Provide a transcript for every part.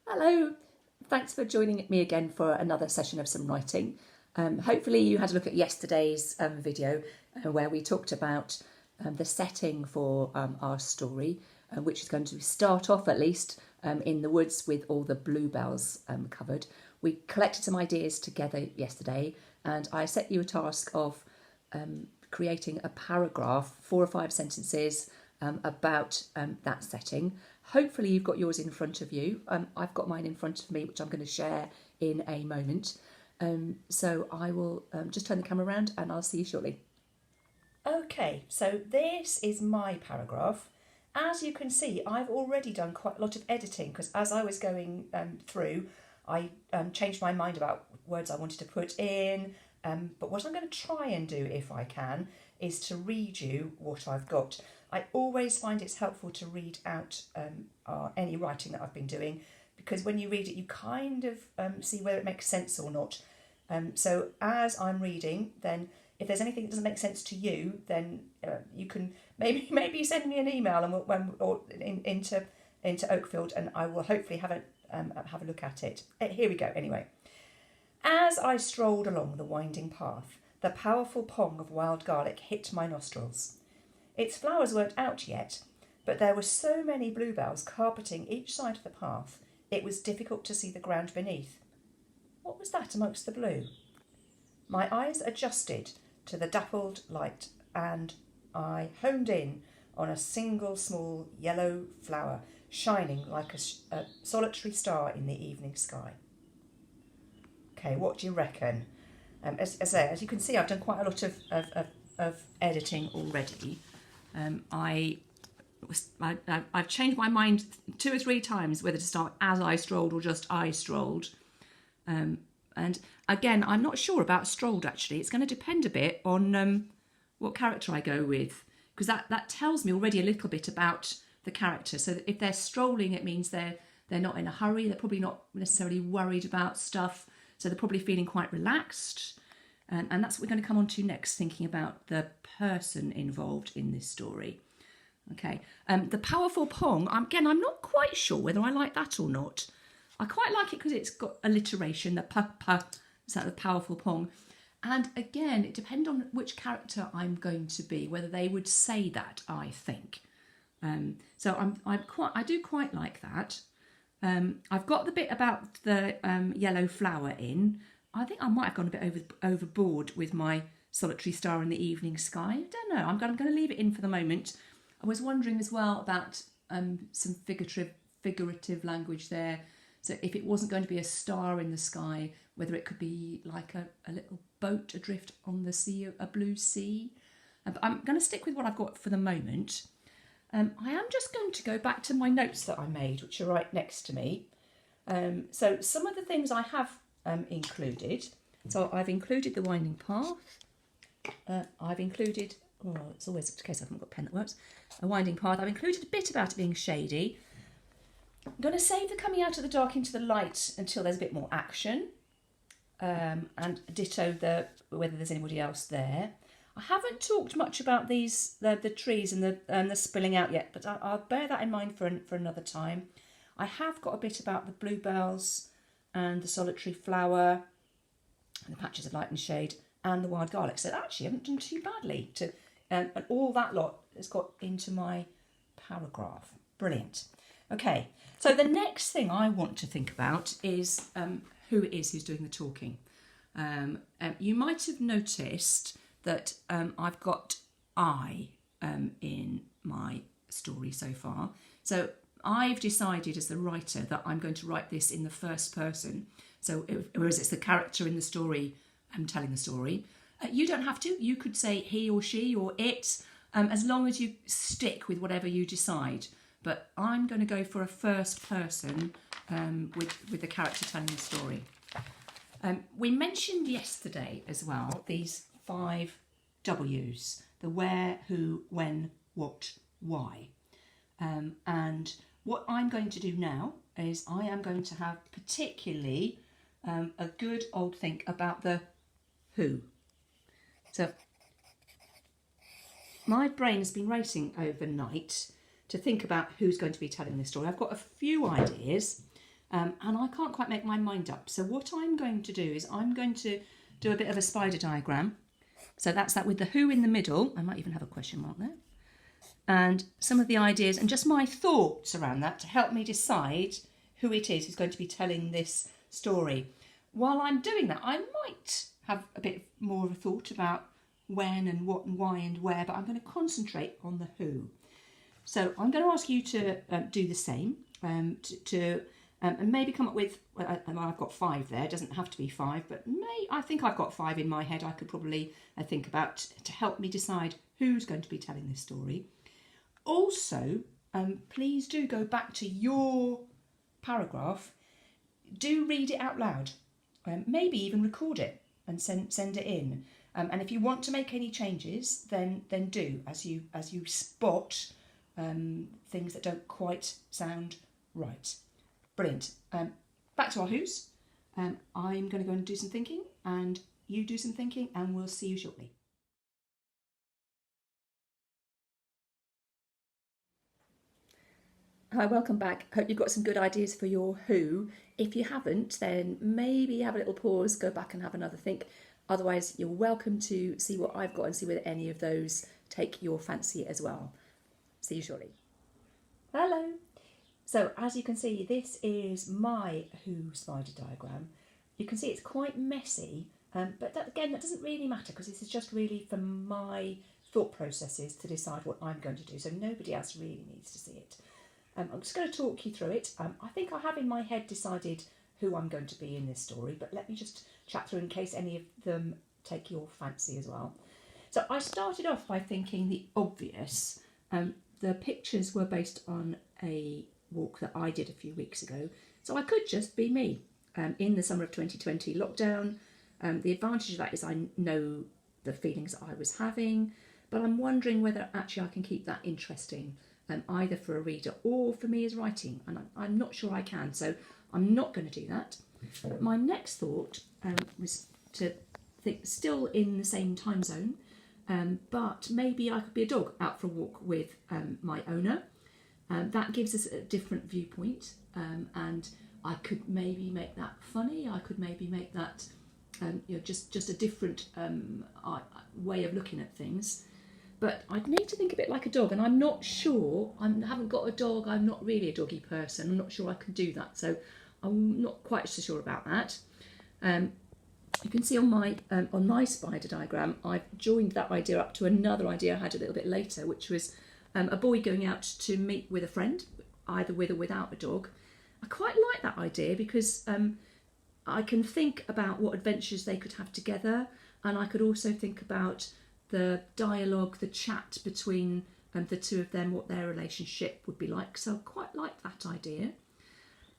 Hello, thanks for joining me again for another session of some writing. Hopefully you had a look at yesterday's video where we talked about the setting for our story, which is going to start off at least in the woods with all the bluebells covered. We collected some ideas together yesterday and I set you a task of creating a paragraph, 4 or 5 sentences about that setting. Hopefully you've got yours in front of you. I've got mine in front of me, which I'm going to share in a moment. So I will just turn the camera around and I'll see you shortly. Okay, so this is my paragraph. As you can see, I've already done quite a lot of editing because as I was going through, I changed my mind about words I wanted to put in. But what I'm going to try and do, if I can, is to read you what I've got. I always find it's helpful to read out any writing that I've been doing, because when you read it, you kind of see whether it makes sense or not. So as I'm reading, then if there's anything that doesn't make sense to you, then you can maybe send me an email and into Oakfield, and I will hopefully have a look at it. Here we go. Anyway, as I strolled along the winding path, the powerful pong of wild garlic hit my nostrils. Its flowers weren't out yet, but there were so many bluebells carpeting each side of the path, it was difficult to see the ground beneath. What was that amongst the blue? My eyes adjusted to the dappled light, and I honed in on a single small yellow flower, shining like a solitary star in the evening sky. Okay, what do you reckon? As you can see, I've done quite a lot of editing already. I've changed my mind 2 or 3 times whether to start as I strolled or just I strolled. And again, I'm not sure about strolled actually. It's going to depend a bit on what character I go with, because that tells me already a little bit about the character. So that if they're strolling, it means they're not in a hurry. They're probably not necessarily worried about stuff. So they're probably feeling quite relaxed. And that's what we're going to come on to next, thinking about the person involved in this story. Okay, the powerful pong, again, I'm not quite sure whether I like that or not. I quite like it because it's got alliteration, the pa, is that the powerful pong? And again, it depends on which character I'm going to be, whether they would say that, I think. So I do quite like that. I've got the bit about the yellow flower in. I think I might have gone a bit overboard with my solitary star in the evening sky. I don't know. I'm going to leave it in for the moment. I was wondering as well about some figurative language there. So if it wasn't going to be a star in the sky, whether it could be like a little boat adrift on the sea, a blue sea. But I'm going to stick with what I've got for the moment. I am just going to go back to my notes that I made, which are right next to me. So some of the things I have included. So I've included the winding path. I've included, it's always the case I haven't got a pen that works, a winding path. I've included a bit about it being shady. I'm going to save the coming out of the dark into the light until there's a bit more action. And ditto whether there's anybody else there. I haven't talked much about the trees and the spilling out yet, but I'll bear that in mind for another time. I have got a bit about the bluebells and the solitary flower and the patches of light and shade and the wild garlic. So actually I haven't done too badly. And all that lot has got into my paragraph. Brilliant. Okay, so the next thing I want to think about is who it is who's doing the talking. You might have noticed that I've got I in my story so far. So I've decided as the writer that I'm going to write this in the first person. So whereas it's the character in the story telling the story, you don't have to. You could say he or she or it, as long as you stick with whatever you decide. But I'm going to go for a first person with the character telling the story. We mentioned yesterday as well these 5 W's, the where, who, when, what, why. And what I'm going to do now is I am going to have particularly a good old think about the who. So my brain has been racing overnight to think about who's going to be telling this story. I've got a few ideas. and I can't quite make my mind up. So what I'm going to do is I'm going to do a bit of a spider diagram. So that's that with the who in the middle. I might even have a question mark there. And some of the ideas and just my thoughts around that to help me decide who it is who's going to be telling this story. While I'm doing that, I might have a bit more of a thought about when and what and why and where, but I'm going to concentrate on the who. So I'm going to ask you to do the same, and maybe come up with, I've got 5 there, it doesn't have to be 5, but I think I've got 5 in my head I could probably think about to help me decide who's going to be telling this story. Also, please do go back to your paragraph, do read it out loud, maybe even record it and send it in. And if you want to make any changes, then do as you spot things that don't quite sound right. Brilliant. Back to our who's. I'm going to go and do some thinking, and you do some thinking, and we'll see you shortly. Hi, welcome back. Hope you've got some good ideas for your who. If you haven't, then maybe have a little pause, go back and have another think. Otherwise, you're welcome to see what I've got and see whether any of those take your fancy as well. See you shortly. Hello. So as you can see, this is my who spider diagram. You can see it's quite messy, but that doesn't really matter because this is just really for my thought processes to decide what I'm going to do. So nobody else really needs to see it. I'm just going to talk you through it. I think I have in my head decided who I'm going to be in this story, but let me just chat through in case any of them take your fancy as well. So I started off by thinking the obvious. The pictures were based on a walk that I did a few weeks ago, so I could just be me in the summer of 2020 lockdown. The advantage of that is I know the feelings that I was having, but I'm wondering whether actually I can keep that interesting, either for a reader or for me as writing, and I'm not sure I can, so I'm not going to do that. My next thought was to think still in the same time zone, but maybe I could be a dog out for a walk with my owner. That gives us a different viewpoint, and I could maybe make that funny. I could maybe make that just a different way of looking at things. But I'd need to think a bit like a dog, and I'm not sure. I haven't got a dog. I'm not really a doggy person. I'm not sure I can do that, so I'm not quite so sure about that. You can see on my spider diagram, I've joined that idea up to another idea I had a little bit later, which was a boy going out to meet with a friend, either with or without a dog. I quite like that idea because I can think about what adventures they could have together, and I could also think about the dialogue, the chat between the two of them, what their relationship would be like. So I quite like that idea.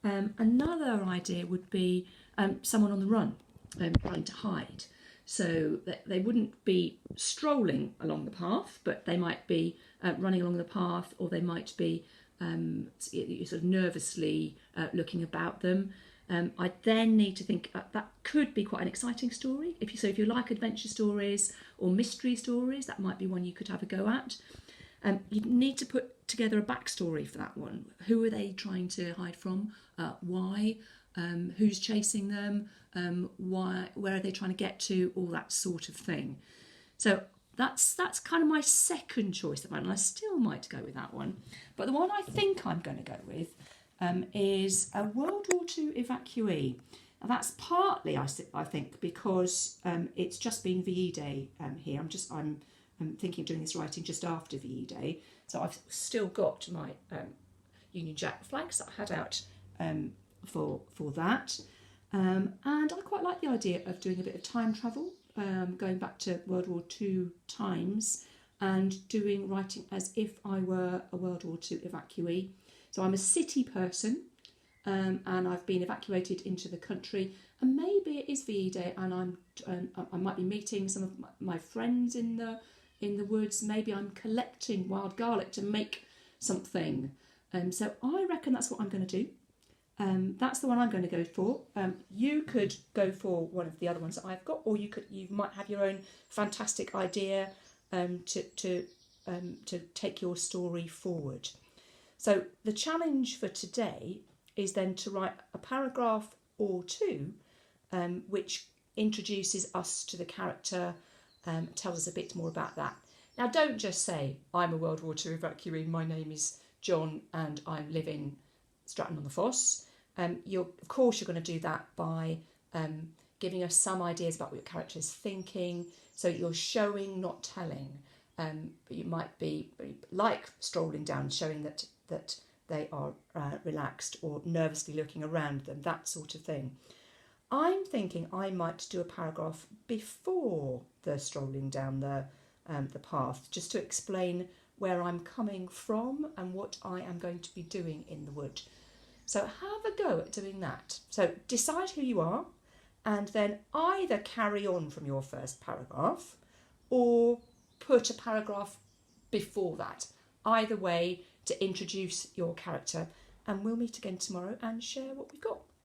Another idea would be someone on the run, trying to hide. So that they wouldn't be strolling along the path, but they might be running along the path, or they might be sort of nervously looking about them. I then need to think that could be quite an exciting story. If you like adventure stories or mystery stories, that might be one you could have a go at. You need to put together a backstory for that one. Who are they trying to hide from? Why? Who's chasing them? Why? Where are they trying to get to? All that sort of thing. So that's kind of my second choice at the moment. I still might go with that one, but the one I think I'm going to go with is a World War II evacuee. Now that's partly, I think, because it's just been VE Day here. I'm thinking of doing this writing just after VE Day, so I've still got my Union Jack flags that I had out for that, and I quite like the idea of doing a bit of time travel, going back to World War II times and writing as if I were a World War II evacuee. So I'm a city person, and I've been evacuated into the country, and maybe it is VE Day, and I might be meeting some of my friends in the woods. Maybe I'm collecting wild garlic to make something. So I reckon that's what I'm going to do. That's the one I'm going to go for. You could go for one of the other ones that I've got, or you might have your own fantastic idea to take your story forward. So the challenge for today is then to write a paragraph or two which introduces us to the character, tells us a bit more about that. Now, don't just say, I'm a World War II evacuee, my name is John and I live in Stratton-on-the-Foss. Of course, you're going to do that by giving us some ideas about what your character is thinking. So you're showing, not telling. You might be like strolling down, showing that they are relaxed or nervously looking around them, that sort of thing. I'm thinking I might do a paragraph before the strolling down the path, just to explain where I'm coming from and what I am going to be doing in the wood. So have a go at doing that. So decide who you are and then either carry on from your first paragraph or put a paragraph before that. Either way, to introduce your character, and we'll meet again tomorrow and share what we've got.